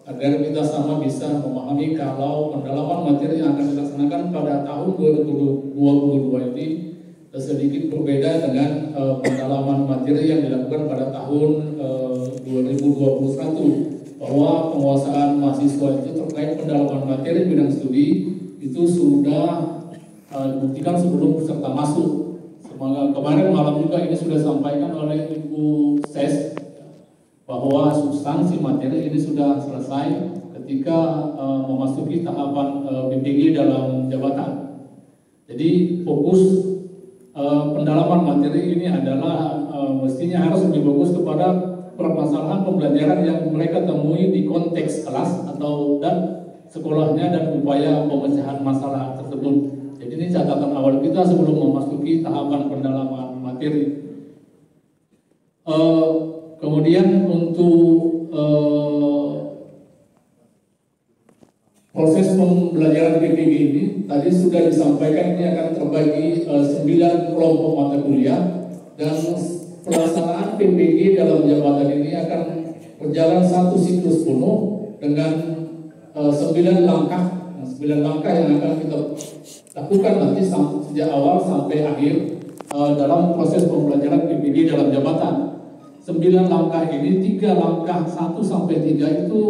agar kita sama bisa memahami kalau pendalaman materi yang akan dilaksanakan pada tahun 2022 ini sedikit berbeda dengan pendalaman materi yang dilakukan pada tahun 2021, bahwa penguasaan mahasiswa itu terkait pendalaman materi bidang studi itu sudah dibuktikan sebelum peserta masuk. Semoga kemarin malam juga ini sudah disampaikan oleh Ibu Ses bahwa substansi materi ini sudah selesai ketika memasuki tahapan BPG dalam jabatan. Jadi fokus pendalaman materi ini adalah mestinya harus lebih fokus kepada permasalahan pembelajaran yang mereka temui di konteks kelas atau dan sekolahnya dan upaya pemecahan masalah tersebut. Jadi ini catatan awal kita sebelum memasuki tahapan pendalaman materi. Kemudian untuk proses pembelajaran PPG ini tadi sudah disampaikan ini akan terbagi 9 kelompok mata kuliah, dan pelaksanaan PPG dalam jabatan ini akan berjalan satu siklus penuh dengan 9 langkah. 9 langkah yang akan kita lakukan nanti sejak awal sampai akhir dalam proses pembelajaran PPG dalam jabatan. 9 langkah ini, 3 langkah 1 sampai 3 itu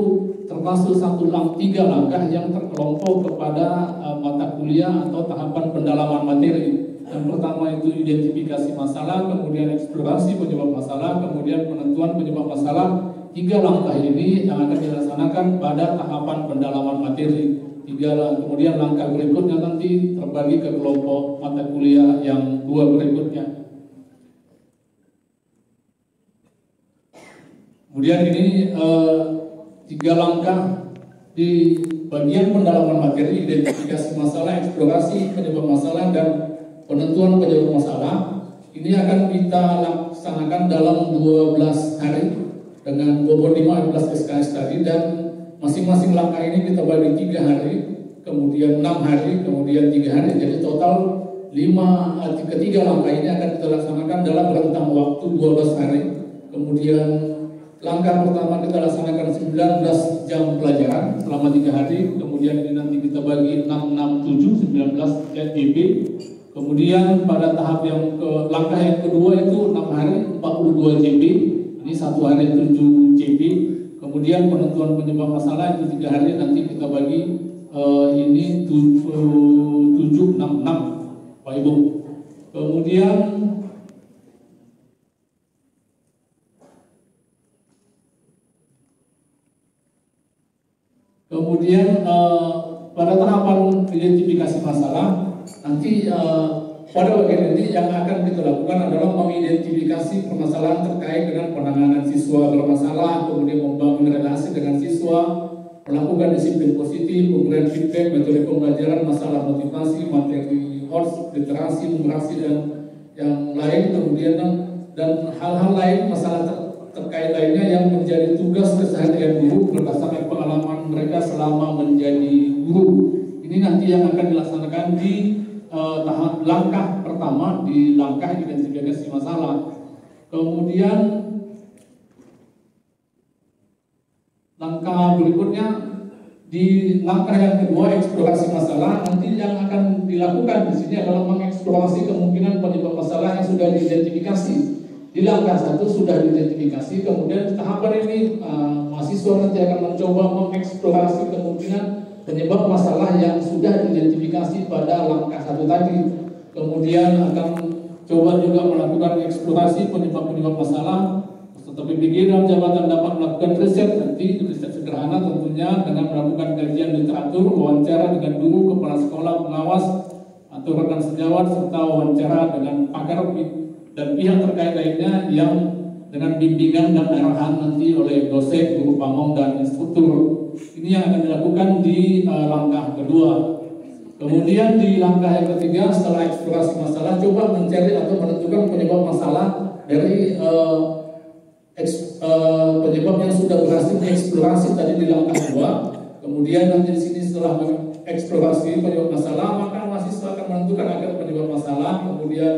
termasuk 3 langkah yang terkelompok kepada mata kuliah atau tahapan pendalaman materi. Yang pertama itu identifikasi masalah, kemudian eksplorasi penyebab masalah, kemudian penentuan penyebab masalah. 3 langkah ini yang akan dilaksanakan pada tahapan pendalaman materi. Kemudian langkah berikutnya nanti terbagi ke kelompok mata kuliah yang 2 berikutnya. Kemudian ini 3 langkah di bagian pendalaman materi, identifikasi masalah, eksplorasi penyebab masalah, dan penentuan penyebab masalah. Ini akan kita laksanakan dalam 12 hari dengan bobot 15 SKS tadi, dan masing-masing langkah ini kita bagi 3 hari, kemudian 6 hari, kemudian 3 hari. Jadi total 3 langkah ini akan kita laksanakan dalam rentang waktu 12 hari. Kemudian langkah pertama kita laksanakan 19 jam pelajaran selama 3 hari. Kemudian ini nanti kita bagi 6, 6, 7, 19 JB. Kemudian pada tahap yang langkah yang kedua itu 6 hari 42 JB. Ini 1 hari 7 JB. Kemudian penentuan penyebab masalah itu 3 hari, nanti kita bagi ini 7, 6, 6 Pak Ibu. Kemudian pada tahapan identifikasi masalah nanti pada bagian ini yang akan kita lakukan adalah mengidentifikasi permasalahan terkait dengan penanganan siswa bermasalah, kemudian membangun relasi dengan siswa, melakukan disiplin positif, pemberian feedback, metode pembelajaran, masalah motivasi, materi HOTS, literasi, numerasi, dan yang lain, kemudian dan hal-hal lain masalah terkait lainnya yang menjadi tugas keseharian guru berdasarkan pengalaman mereka selama menjadi guru. Ini nanti yang akan dilaksanakan di tahap langkah pertama, di langkah identifikasi masalah. Kemudian langkah berikutnya di langkah yang kedua, eksplorasi masalah. Nanti yang akan dilakukan di sini adalah mengeksplorasi kemungkinan penyebab masalah yang sudah diidentifikasi. Di langkah 1 sudah diidentifikasi, kemudian tahapan ini mahasiswa nanti akan mencoba mengeksplorasi kemungkinan penyebab masalah yang sudah diidentifikasi pada langkah 1 tadi. Kemudian akan coba juga melakukan eksplorasi penyebab-penyebab masalah. Peserta PPG dalam jabatan dapat melakukan riset, nanti riset sederhana tentunya dengan melakukan kajian literatur, wawancara dengan guru, kepala sekolah, pengawas, atau rekan sejawat, serta wawancara dengan pakar dan pihak terkait lainnya yang dengan bimbingan dan arahan nanti oleh dosen, guru pamong, dan instruktur. Ini yang akan dilakukan di langkah kedua. Kemudian di langkah yang ketiga, setelah eksplorasi masalah, coba mencari atau menentukan penyebab masalah dari penyebab yang sudah berhasil dieksplorasi tadi di langkah 2. Kemudian nanti di sini setelah mengeksplorasi penyebab masalah, maka mahasiswa akan menentukan akar penyebab masalah, kemudian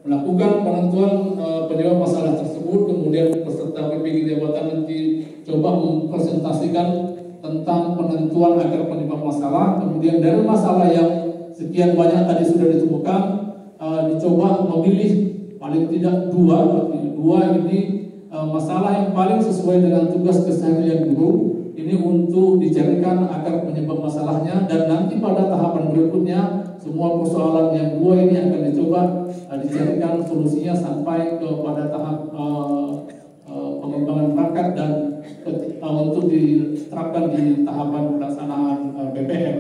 melakukan penentuan penyebab masalah tersebut. Kemudian peserta PPG jabatan nanti coba mempresentasikan menjelaskan tentang penentuan akar penyebab masalah. Kemudian dari masalah yang sekian banyak tadi sudah ditemukan, dicoba memilih paling tidak dua ini masalah yang paling sesuai dengan tugas keseharian guru. Ini untuk dicarikan akar penyebab masalahnya, dan nanti pada tahapan berikutnya semua persoalan yang dua ini akan dicoba dicarikan solusinya sampai kepada tahap pengembangan perangkat dan untuk diterapkan di tahapan pelaksanaan BPR.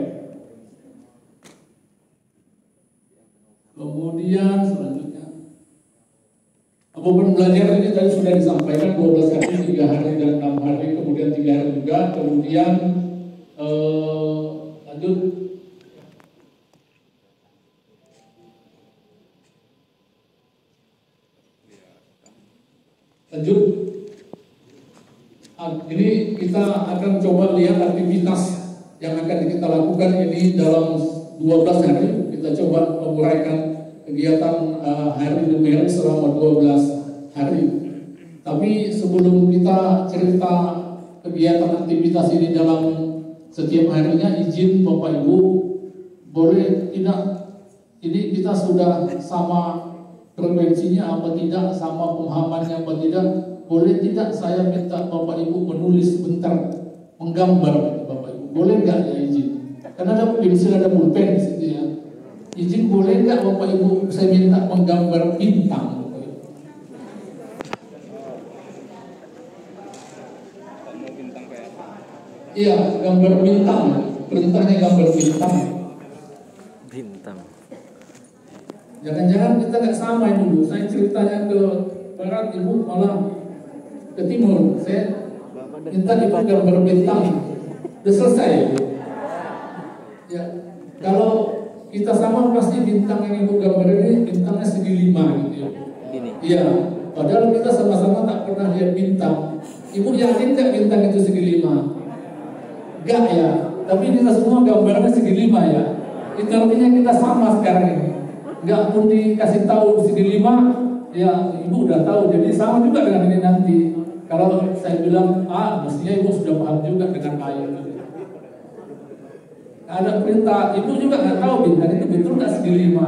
Kemudian selanjutnya beban belajar ini tadi sudah disampaikan 12 hari, 3 hari dan 6 hari, kemudian 3 hari juga. Kemudian lanjut. Ini kita akan coba lihat aktivitas yang akan kita lakukan ini dalam 12 hari. Kita coba menguraikan kegiatan hari demi hari selama 12 hari. Tapi sebelum kita cerita kegiatan aktivitas ini dalam setiap harinya, izin Bapak Ibu, boleh tidak ini kita sudah sama frekuensinya apa tidak, sama pemahamannya apa tidak? Boleh tidak saya minta Bapak Ibu menulis bentar, menggambar Bapak Ibu? Boleh nggak ya izin? Karena ada pensil, ada pulpen di situ ya. Izin boleh nggak Bapak Ibu saya minta menggambar bintang? Iya, gambar bintang. Perintahnya gambar bintang. Bintang. Jangan-jangan kita nggak sama ini dulu. Saya ceritanya ke barat, Ibu malah ke timur. Saya minta Ibu gambar bintang. Udah selesai. Ya, kalau kita sama pasti bintang yang Ibu gambar ini bintangnya segi 5 gitu ya. Iya, padahal kita sama-sama tak pernah lihat bintang. Ibu yakin nggak bintang itu segi 5? Enggak ya, tapi kita semua gambarnya segi 5 ya. Itu artinya kita sama sekarang ini. Enggak pun dikasih tahu segi 5, ya Ibu udah tahu. Jadi sama juga dengan ini nanti. Kalau saya bilang mestinya Ibu sudah paham juga dengan ayat. Ada perintah, Ibu juga nggak tahu bintang itu betul nggak segi 5.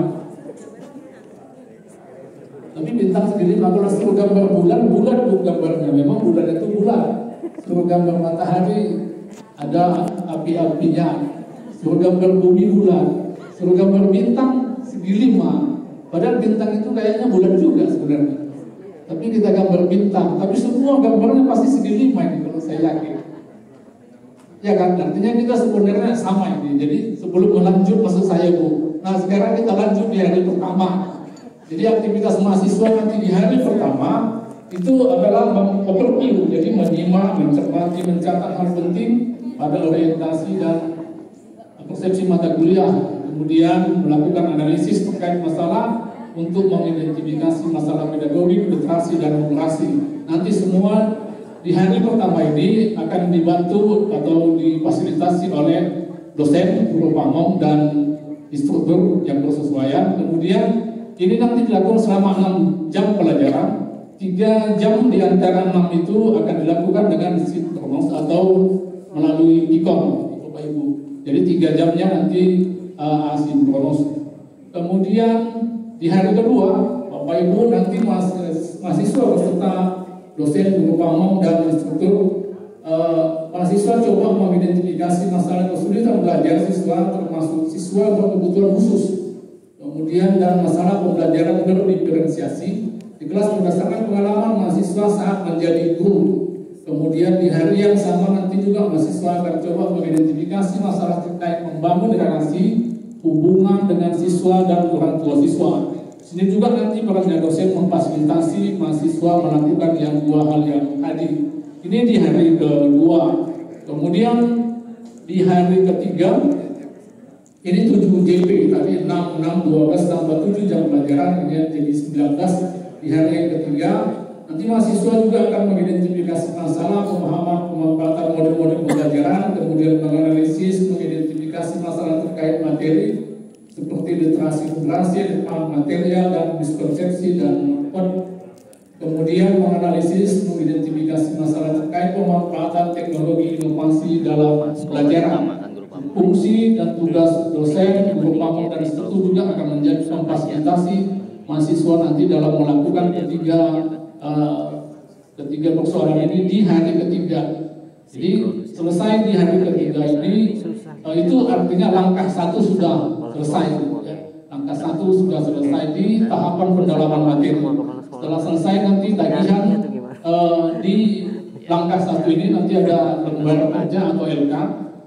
Tapi bintang segi 5, kalau suruh gambar bulan bu gambarnya. Memang bulan itu bulan. Suruh gambar matahari, ada api-apinya. Suruh gambar bumi bulan. Suruh gambar bintang segi 5. Padahal bintang itu kayaknya bulan juga sebenarnya. Tapi kita gambar bintang. Tapi semua gambarnya pasti segi 5 ini kalau saya yakin. Ya kan, artinya kita sebenarnya sama ini. Jadi sebelum melanjut maksud saya Bu. Nah sekarang kita lanjut di hari pertama. Jadi aktivitas mahasiswa nanti di hari pertama itu adalah overview. Jadi menyimak, mencermati, mencatat hal penting pada orientasi dan persepsi mata kuliah. Kemudian melakukan analisis terkait masalah untuk mengidentifikasi masalah pedagogik, literasi dan moderasi. Nanti semua di hari pertama ini akan dibantu atau difasilitasi oleh dosen, guru pamong dan instruktur yang bersesuaian. Kemudian ini nanti dilakukan selama 6 jam pelajaran. 3 jam di antara 6 itu akan dilakukan dengan sinkronos atau melalui Pikon, Bapak Ibu. Jadi 3 jamnya nanti asinkronos. Kemudian di hari kedua, Bapak Ibu nanti mahasiswa beserta dosen, guru pamong dan instruktur, mahasiswa coba mengidentifikasi masalah kesulitan belajar siswa, termasuk siswa berkebutuhan khusus. Kemudian dan masalah pembelajaran berdiferensiasi di kelas berdasarkan pengalaman mahasiswa saat menjadi guru. Kemudian di hari yang sama nanti juga mahasiswa akan coba mengidentifikasi masalah terkait membangun relasi hubungan dengan siswa dan orang tua siswa. Sini juga nanti peran dosen memfasilitasi mahasiswa melakukan yang 2 hal yang tadi. Ini di hari kedua. Kemudian di hari ketiga ini 7 JP tadi 6, 12 tambah 7 jam pelajaran ini jadi 19. Di hari yang ketiga nanti mahasiswa juga akan mengidentifikasi masalah, pemahaman, pemanfaatan model-model pembelajaran, kemudian menganalisis, mengidentifikasi masalah terkait materi seperti literasi moderasi, material dan miskonsepsi dan kemudian menganalisis, mengidentifikasi masalah terkait pemanfaatan teknologi inovasi dalam pelajaran. Fungsi dan tugas dosen, guru pamong dan instruktur juga akan menjadi memfasilitasi mahasiswa nanti dalam melakukan ketiga persoalan ini di hari ketiga. Jadi selesai di hari ketiga ini itu artinya langkah satu sudah selesai. Ya. Langkah satu sudah selesai di tahapan pendalaman materi. Setelah selesai nanti tagihan di langkah satu ini nanti ada lembar kerja atau LK.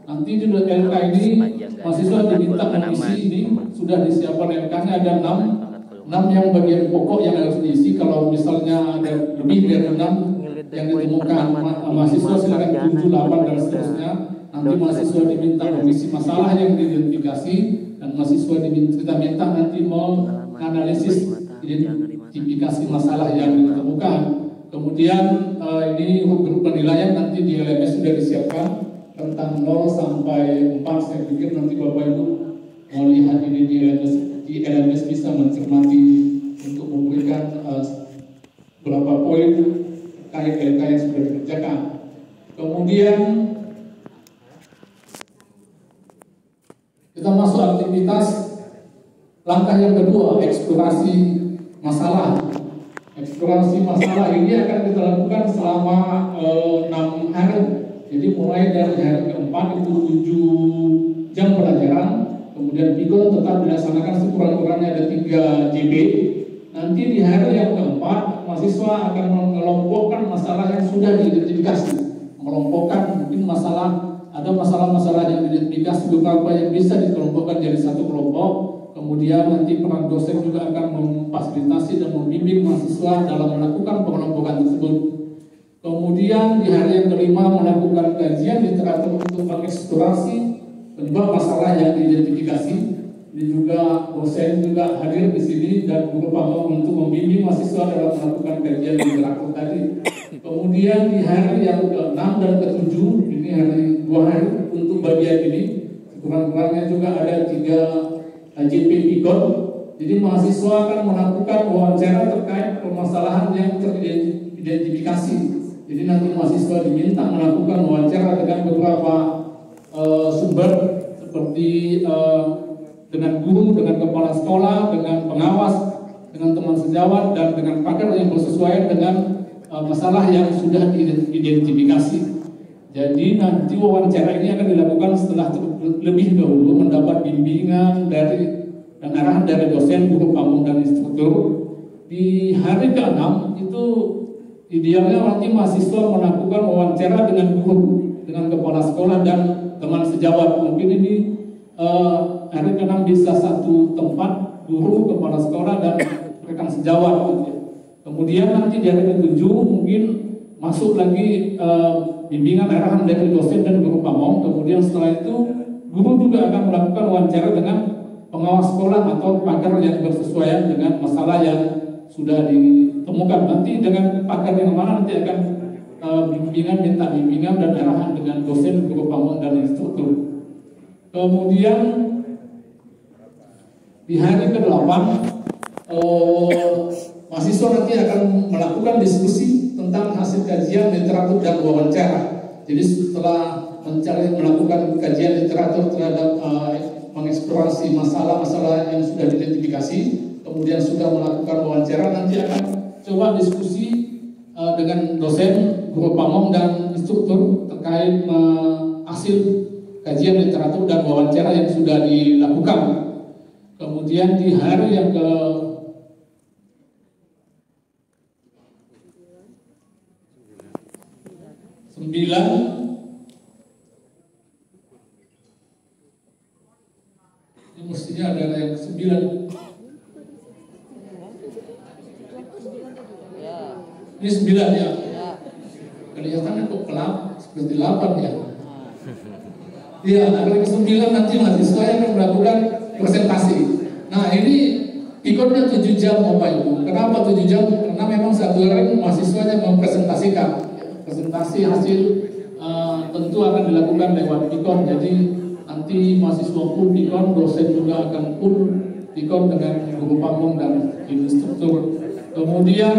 Nanti di LK ini mahasiswa diminta mengisi ini sudah disiapkan LK-nya ada 6 yang bagian pokok yang harus diisi. Kalau misalnya ada lebih dari 6 yang ditemukan mahasiswa silakan 7, 8 dan seterusnya. Nanti mahasiswa diminta mengisi masalah yang diidentifikasi dan mahasiswa kita minta nanti menganalisis identifikasi masalah yang ditemukan. Kemudian ini grup penilaian nanti di LMS sudah disiapkan tentang 0 sampai 4. Saya pikir nanti Bapak Ibu mau lihat ini di LMS bisa mencermati untuk memberikan berapa poin terkait LK yang sudah dikerjakan. Kemudian kita masuk aktivitas langkah yang kedua, eksplorasi masalah. Eksplorasi masalah ini akan kita lakukan selama 6 hari. Jadi mulai dari hari keempat itu 7 jam pelajaran. Kemudian pikon tetap dilaksanakan sekurang-kurangnya ada 3 JP. Nanti di hari yang keempat mahasiswa akan mengelompokkan masalah yang sudah diidentifikasi. Mengelompokkan mungkin ada masalah-masalah yang diidentifikasi beberapa yang bisa dikelompokkan jadi satu kelompok. Kemudian nanti peran dosen juga akan memfasilitasi dan membimbing mahasiswa dalam melakukan pengelompokan tersebut. Kemudian di hari yang kelima melakukan kajian literatur untuk mengeksplorasi penyebab masalah yang diidentifikasi. Ini juga dosen juga hadir di sini dan guru pamong untuk membimbing mahasiswa dalam melakukan kajian literatur tadi. Kemudian di hari yang ke-6 dan ke-7, ini dua hari untuk bagian ini, kurang-kurangnya juga ada 3 JP Pikon. Jadi mahasiswa akan melakukan wawancara terkait permasalahan yang teridentifikasi. Jadi nanti mahasiswa diminta melakukan wawancara dengan beberapa sumber seperti dengan guru, dengan kepala sekolah, dengan pengawas, dengan teman sejawat, dan dengan pakar yang bersesuaian dengan masalah yang sudah diidentifikasi. Jadi nanti wawancara ini akan dilakukan setelah lebih dahulu mendapat bimbingan dan arahan dari dosen, guru pamong dan instruktur. Di hari ke-6 itu idealnya nanti mahasiswa melakukan wawancara dengan guru, dengan kepala sekolah dan teman sejawat. Mungkin ini hari ke-6 bisa satu tempat, guru, kepala sekolah dan rekan sejawat. Kemudian nanti di hari ke-7 mungkin masuk lagi bimbingan arahan dari dosen dan guru pamong. Kemudian setelah itu guru juga akan melakukan wawancara dengan pengawas sekolah atau pakar yang bersesuaian dengan masalah yang sudah ditemukan. Nanti dengan pakar yang mana nanti akan minta bimbingan dan arahan dengan dosen, guru pamong dan instruktur. Kemudian di hari ke-8 mahasiswa nanti akan melakukan diskusi tentang hasil kajian literatur dan wawancara. Jadi setelah melakukan kajian literatur terhadap mengeksplorasi masalah-masalah yang sudah diidentifikasi, kemudian sudah melakukan wawancara, nanti akan coba diskusi dengan dosen, guru pamong dan instruktur terkait hasil kajian literatur dan wawancara yang sudah dilakukan. Kemudian di hari yang ke-9 ini mestinya ada yang ke-9. Ini 9 ya. Kelihatannya kok kelap seperti 8 ya. Iya, ada ke-9 nanti mahasiswa yang akan melakukan presentasi. Nah ini ikonnya 7 jam Bapak Ibu. Kenapa 7 jam? Karena memang satu hari mahasiswanya mempresentasikan. Presentasi hasil tentu akan dilakukan lewat pikon. Jadi nanti mahasiswa pun pikon, dosen juga akan pun pikon dengan guru pamong dan instruktur. Kemudian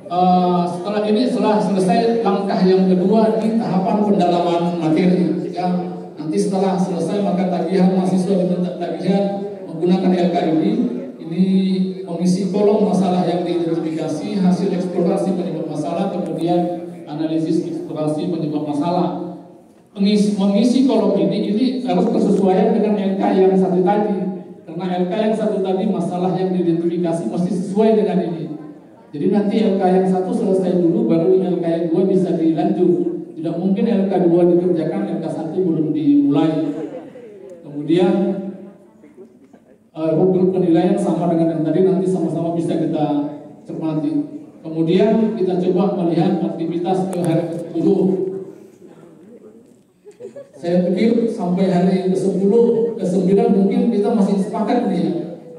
Setelah selesai langkah yang kedua di tahapan pendalaman materi, ya, nanti setelah selesai maka tagihan mahasiswa diminta tagihan menggunakan LK ini mengisi kolom masalah yang diidentifikasi, hasil eksplorasi penyebab masalah, kemudian analisis eksplorasi penyebab masalah. Mengisi kolom ini harus bersesuaian dengan LK yang satu tadi, karena LK yang satu tadi masalah yang diidentifikasi mesti sesuai dengan ini. Jadi nanti LK yang satu selesai dulu, baru LK yang dua bisa dilanjut. Tidak mungkin LK 2 dikerjakan, LK 1 belum dimulai. Kemudian rubrik penilaian sama dengan yang tadi, nanti sama-sama bisa kita cermati. Kemudian kita coba melihat aktivitas ke hari ke-10. Saya pikir sampai hari ke-10, ke-9 mungkin kita masih sepakat nih ya.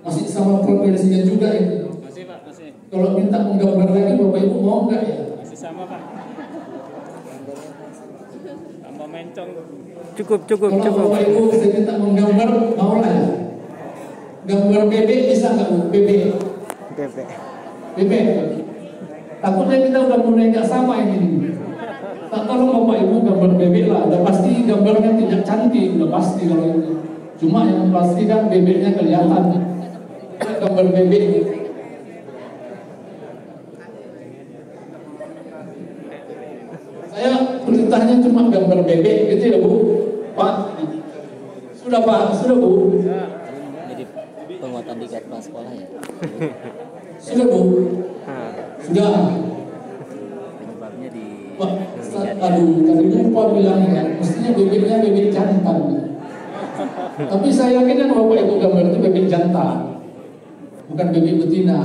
Masih sama frekuensinya juga ini. Masih Pak, masih. Kalau minta menggambar lagi Bapak Ibu mau enggak ya? Masih sama Pak. Tambah mencong. Cukup. Kalau Bapak Ibu saya minta menggambar, mau lah ya? Gambar bebek bisa nggak Bu? Bebek. Takutnya kita udah mulai nggak sama ini. Tak tolong Bapak Ibu gambar bebek lah. Udah pasti gambarnya tidak cantik, udah pasti kalau itu. Cuma yang pasti kan bebeknya kelihatan. Gambar bebek. Saya perintahnya cuma gambar bebek gitu ya Bu. Pak. Sudah Pak, sudah Bu. Jadi penguatan di kepala sekolah ya. Sudah Bu. Sudah. Penyebabnya di Pak, aduh, tadi lupa bilangnya, mestinya bebeknya bebek jantan. Tapi saya yakin kan Bapak Ibu gambar itu bebek jantan, bukan bebek betina.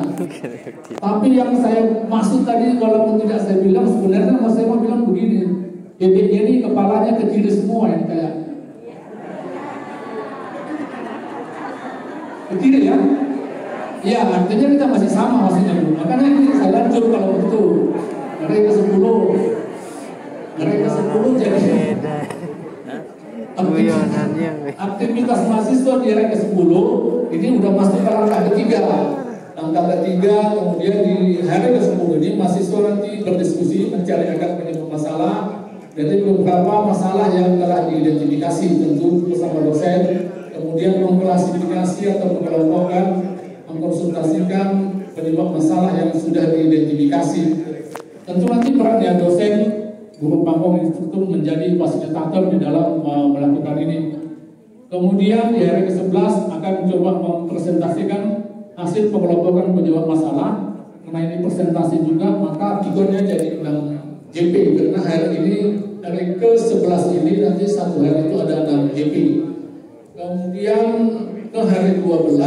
Tapi yang saya maksud tadi, walaupun tidak saya bilang, sebenarnya Mas saya mau bilang begini, bebeknya ini kepalanya kecil semua ini kayak kecil ya. Ya, artinya kita masih sama maksudnya dulu. Makanya ini saya lanjut kalau begitu. Hari ke-10 jadi aktivitas mahasiswa di hari ke-10 ini udah masuk ke langkah ketiga. Langkah ketiga, kemudian di hari ke-10 ini mahasiswa nanti berdiskusi mencari akar penyebab masalah dari beberapa masalah yang telah diidentifikasi tentu bersama dosen, kemudian mengklasifikasi atau mengelompokkan, mengkonsultasikan penyebab masalah yang sudah diidentifikasi. Tentu nanti perannya dosen, guru panggung, instruktur menjadi fasilitator di dalam melakukan ini. Kemudian di hari ke-11 akan coba mempresentasikan hasil pengelompokan penyebab masalah. Karena ini presentasi juga, maka figurnya jadi 6 JP. Karena hari ini, hari ke-11 ini nanti satu hari itu ada 6 JP. Kemudian ke hari 12,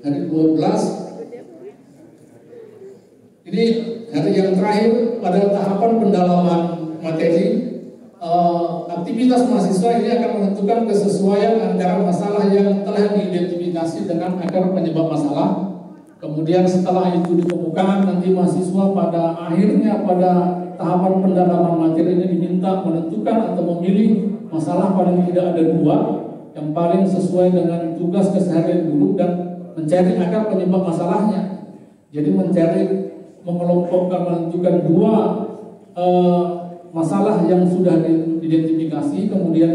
hari 12 ini hari yang terakhir pada tahapan pendalaman materi. Aktivitas mahasiswa ini akan menentukan kesesuaian antara masalah yang telah diidentifikasi dengan akar penyebab masalah. Kemudian setelah itu ditemukan, nanti mahasiswa pada akhirnya pada tahapan pendalaman materi ini diminta menentukan atau memilih masalah paling tidak ada 2 yang paling sesuai dengan tugas keseharian guru dan mencari akar penyebab masalahnya. Jadi mengelompokkan, menentukan 2 masalah yang sudah diidentifikasi, kemudian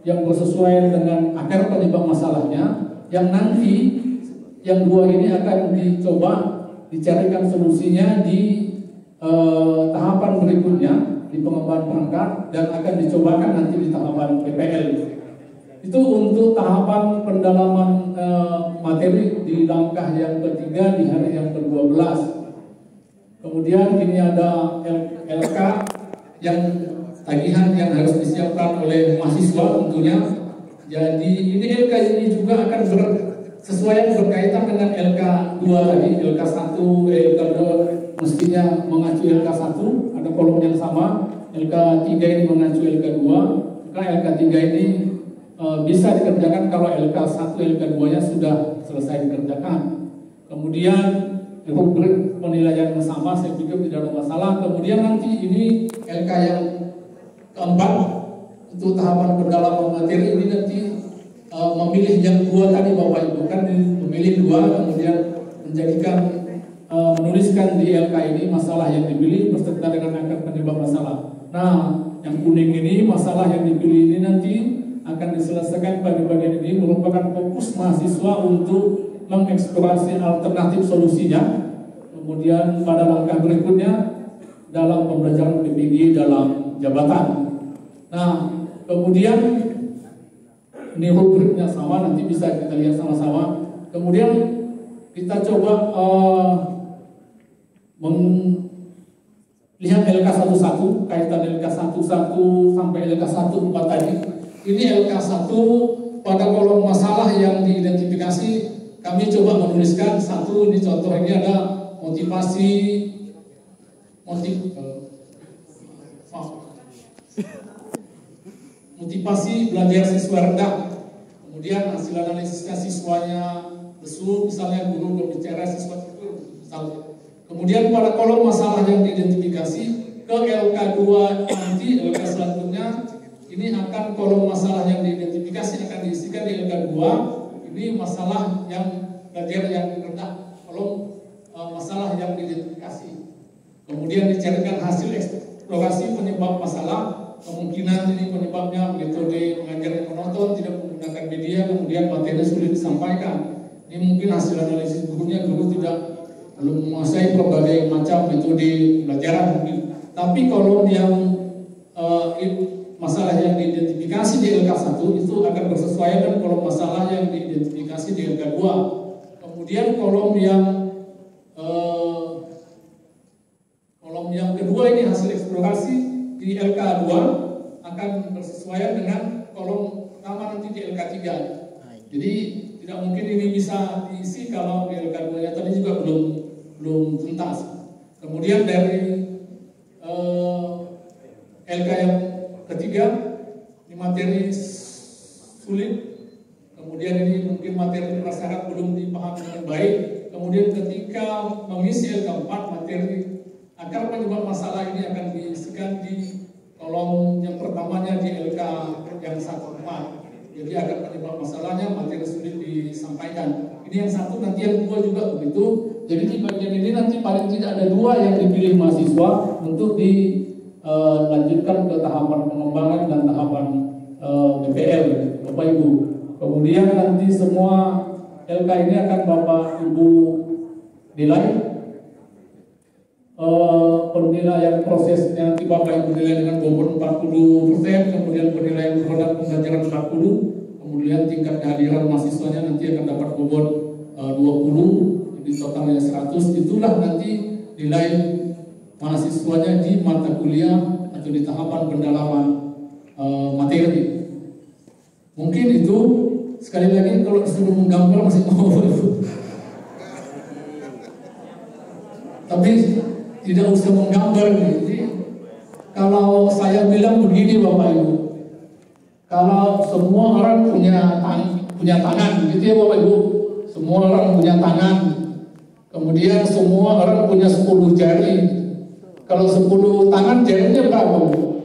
yang bersesuaian dengan akar penyebab masalahnya, yang nanti yang 2 ini akan dicoba dicarikan solusinya di tahapan berikutnya di pengembangan perangkat dan akan dicobakan nanti di tahapan PPL. Itu untuk tahapan pendalaman materi di langkah yang ketiga di hari yang ke-12. Kemudian ini ada LK yang tagihan yang harus disiapkan oleh mahasiswa tentunya. Jadi ini LK ini juga akan sesuai berkaitan dengan LK 2 tadi, LK 1, LK 2 mestinya mengacu LK 1, ada kolom yang sama. LK 3 ini mengacu LK 2, maka LK 3 ini bisa dikerjakan kalau LK 1, LK 2-nya sudah selesai dikerjakan. Kemudian rubrik penilaian yang sama, saya pikir tidak ada masalah. Kemudian nanti ini LK yang keempat untuk tahapan pendalaman materi ini nanti memilih yang dua tadi Bapak Ibu, kan memilih dua kemudian menjadikan menuliskan di LK ini masalah yang dipilih berserta dengan akar penyebab masalah. Nah, yang kuning ini masalah yang dipilih ini nanti akan diselesaikan pada bagian ini merupakan fokus mahasiswa untuk mengeksplorasi alternatif solusinya. Kemudian pada langkah berikutnya dalam pembelajaran PPG dalam jabatan. Nah, kemudian ini rubriknya sama, nanti bisa kita lihat sama-sama. Kemudian kita coba melihat LK11, kaitan LK11 sampai LK14 tadi. Ini LK1 pada kolom masalah yang diidentifikasi kami coba menuliskan satu, ini contoh ini ada motivasi belajar siswa rendah, kemudian hasil analisisnya siswanya lesu, misalnya guru berbicara siswa itu misalnya. Kemudian pada kolom masalah yang diidentifikasi ke LK2 nanti, LK selanjutnya ini akan kolom masalah yang diidentifikasi akan diisikan di LK2. Ini masalah yang belajar yang rendah, kolom masalah yang diidentifikasi. Kemudian dicarikan hasil eksplorasi penyebab masalah, kemungkinan ini penyebabnya metode mengajar yang monoton, tidak menggunakan media, kemudian materi sulit disampaikan. Ini mungkin hasil analisis gurunya, guru belum menguasai berbagai macam metode pelajaran mungkin. Tapi kolom yang masalah yang diidentifikasi di LK1 itu akan bersesuaian dengan kolom masalah yang diidentifikasi di LK2. Kemudian kolom yang kedua ini hasil eksplorasi di LK2 akan bersesuaian dengan kolom pertama nanti di LK3. Jadi tidak mungkin ini bisa diisi kalau di LK2-nya tadi juga belum tuntas. Kemudian dari LK yang ketiga, ini materi sulit. Kemudian ini mungkin materi prasyarat belum dipahami dengan baik. Kemudian ketika mengisi LK4, materi akar penyebab masalah ini akan diisikan di kolom yang pertamanya di LK yang 14. Jadi akar penyebab masalahnya materi sulit disampaikan. Ini yang satu, nanti yang kedua juga begitu. Jadi di bagian ini nanti paling tidak ada dua yang dipilih mahasiswa untuk dilanjutkan ke tahapan pengembangan dan tahapan BPL, Bapak Ibu. Kemudian nanti semua LK ini akan Bapak Ibu nilai. Penilaian prosesnya nanti Bapak Ibu nilai dengan bobot 40%, kemudian penilaian terhadap pembelajaran 40%, kemudian tingkat kehadiran mahasiswanya nanti akan dapat bobot 20%, jadi totalnya 100. Itulah nanti nilai mahasiswanya di mata kuliah atau di tahapan pendalaman materi. Mungkin itu sekali lagi kalau disuruh menggambar masih mau, tapi tidak usah menggambar. Jadi kalau saya bilang begini Bapak Ibu, kalau semua orang punya tangan, gitu ya Bapak Ibu, semua orang punya tangan, kemudian semua orang punya 10 jari. Kalau 10 tangan jarinya berapa Bu?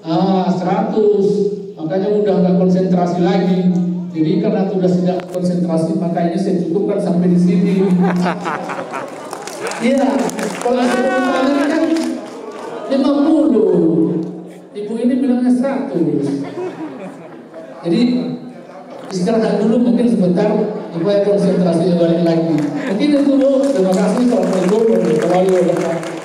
100. Makanya udah nggak konsentrasi lagi. Jadi karena sudah tidak konsentrasi, makanya saya cukupkan sampai di sini. Iya, kalau 10 tangan kan 50. Ibu ini bilangnya 100. Jadi istirahat dulu mungkin sebentar supaya konsentrasi balik lagi. Mungkin itu Bu. Terima kasih. Assalamualaikum warahmatullahi wabarakatuh.